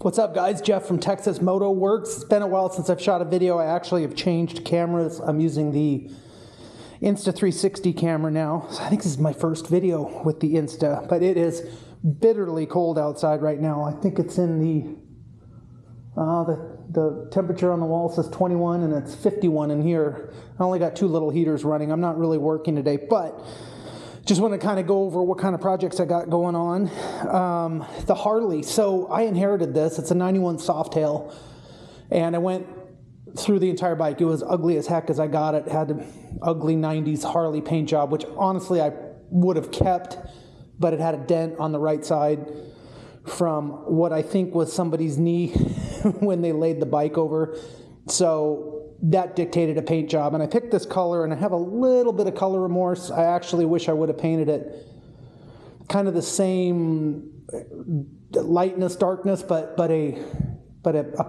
What's up, guys? Jeff from Texas Moto Works. It's been a while since I've shot a video. I actually have changed cameras. I'm using the Insta360 camera now. So I think this is my first video with the Insta, but it is bitterly cold outside right now. I think it's in the temperature on the wall says 21 and it's 51 in here. I only got 2 little heaters running. I'm not really working today, but just want to kind of go over what kind of projects I got going on. The Harley. So I inherited this. It's a 91 Softail, and I went through the entire bike. It was ugly as heck as I got it. It had an ugly 90s Harley paint job, which honestly I would have kept, but it had a dent on the right side from what I think was somebody's knee when they laid the bike over. So that dictated a paint job, and I picked this color, and I have a little bit of color remorse. I actually wish I would have painted it kind of the same lightness, darkness, but a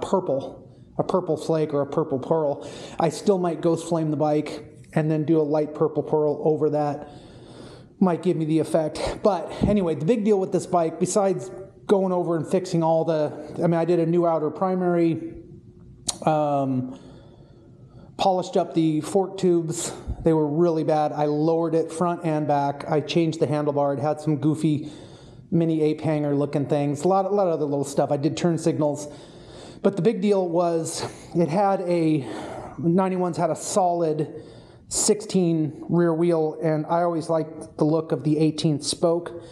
purple flake or a purple pearl. I still might ghost flame the bike and then do a light purple pearl over that. Might give me the effect. But anyway, the big deal with this bike, besides going over and fixing all I did a new outer primary, polished up the fork tubes. They were really bad. I lowered it front and back. I changed the handlebar. It had some goofy mini ape hanger looking things. A lot of other little stuff. I did turn signals. But the big deal was it had 91's had a solid 16 rear wheel, and I always liked the look of the 18th spoke.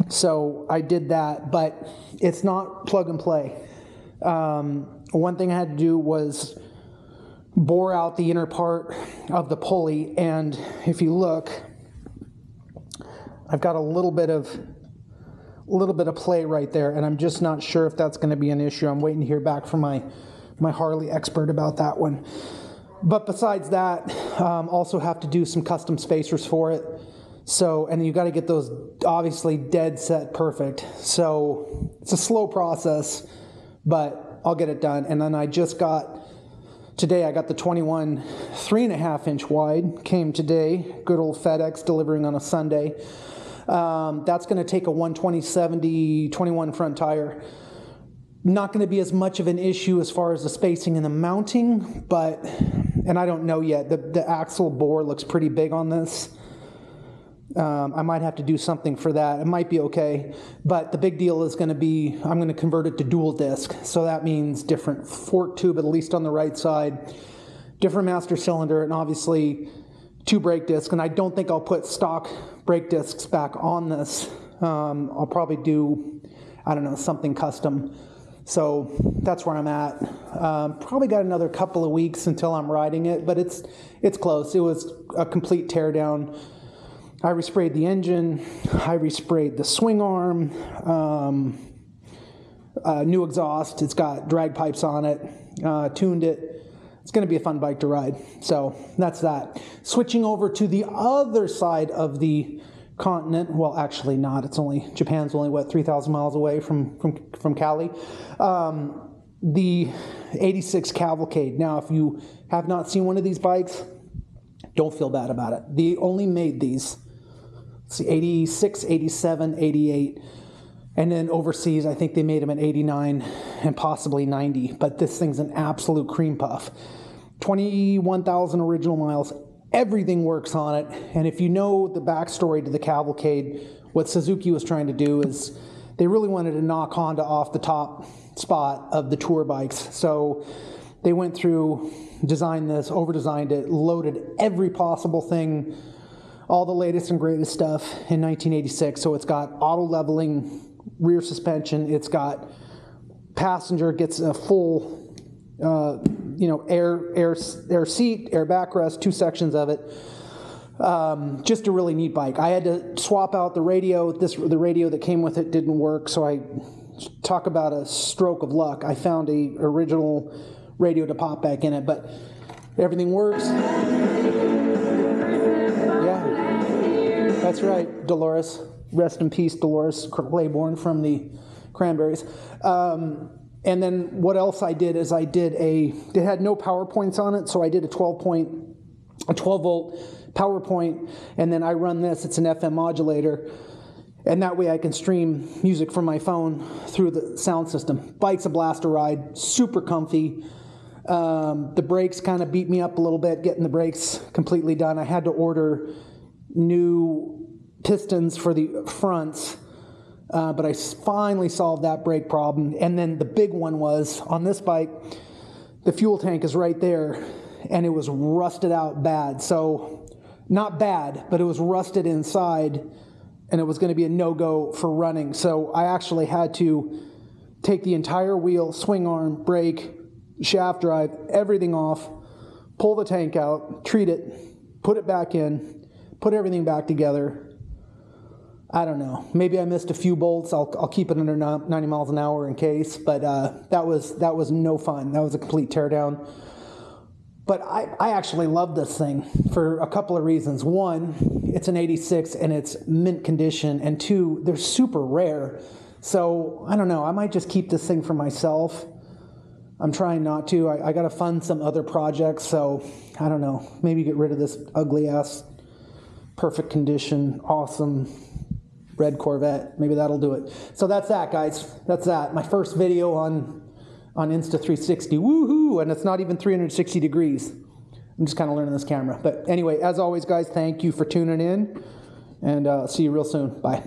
So I did that, but it's not plug and play. One thing I had to do was bore out the inner part of the pulley, and if you look, I've got a little bit of play right there, and I'm just not sure if that's going to be an issue. I'm waiting to hear back from my Harley expert about that one. But besides that, also have to do some custom spacers for it. So, and you got to get those obviously dead set perfect. So it's a slow process, but I'll get it done. And then today I got the 21 3.5 inch wide, came today, good old FedEx delivering on a Sunday. That's going to take a 120/70 21 front tire. Not going to be as much of an issue as far as the spacing and the mounting, and I don't know yet. The axle bore looks pretty big on this. I might have to do something for that. It might be okay, but the big deal is going to be I'm going to convert it to dual disc. So that means different fork tube, at least on the right side, different master cylinder, and obviously 2 brake discs. And I don't think I'll put stock brake discs back on this. I'll probably do, something custom. So that's where I'm at. Probably got another couple of weeks until I'm riding it, but it's close. It was a complete teardown. I resprayed the engine, I resprayed the swing arm, new exhaust, it's got drag pipes on it, tuned it. It's going to be a fun bike to ride. So that's that. Switching over to the other side of the continent, well, actually not. Japan's only 3,000 miles away from Cali. The 86 Cavalcade. Now, if you have not seen one of these bikes, don't feel bad about it. They only made these. It's 86, 87, 88. And then overseas, I think they made them in 89 and possibly 90. But this thing's an absolute cream puff. 21,000 original miles. Everything works on it. And if you know the backstory to the Cavalcade, what Suzuki was trying to do is they really wanted to knock Honda off the top spot of the tour bikes. So they went through, designed this, over-designed it, loaded every possible thing, all the latest and greatest stuff in 1986. So it's got auto-leveling rear suspension. It's got passenger gets a full, air seat, air backrest, 2 sections of it. Just a really neat bike. I had to swap out the radio. The radio that came with it didn't work, so I talk about a stroke of luck. I found a original radio to pop back in it, but everything works. Yeah, that's right, Dolores. Rest in peace, Dolores Claiborne from the Cranberries. And then what else I did is it had no power points on it, so I did a 12 volt power point, and then I run this. It's an FM modulator. And that way I can stream music from my phone through the sound system. Bike's a blast to ride, super comfy. The brakes kind of beat me up a little bit, getting the brakes completely done. I had to order new pistons for the fronts, but I finally solved that brake problem. And then the big one was, on this bike, the fuel tank is right there, and it was rusted out bad. So, not bad, but it was rusted inside, and it was going to be a no-go for running. So I actually had to take the entire wheel, swing arm, brake, shaft drive, everything off, pull the tank out, treat it, put it back in, put everything back together. I don't know. Maybe I missed a few bolts. I'll keep it under 90 miles an hour in case, but that was no fun. That was a complete teardown. But I actually love this thing for a couple of reasons. One, it's an 86 and it's mint condition. And two, they're super rare. So, I don't know. I might just keep this thing for myself. I'm trying not to. I got to fund some other projects. So, I don't know. Maybe get rid of this ugly-ass, perfect condition, awesome red Corvette. Maybe that'll do it. So that's that, guys. That's that. My first video on Insta360. Woohoo! And it's not even 360 degrees. I'm just kind of learning this camera. But anyway, as always, guys, thank you for tuning in. And see you real soon. Bye.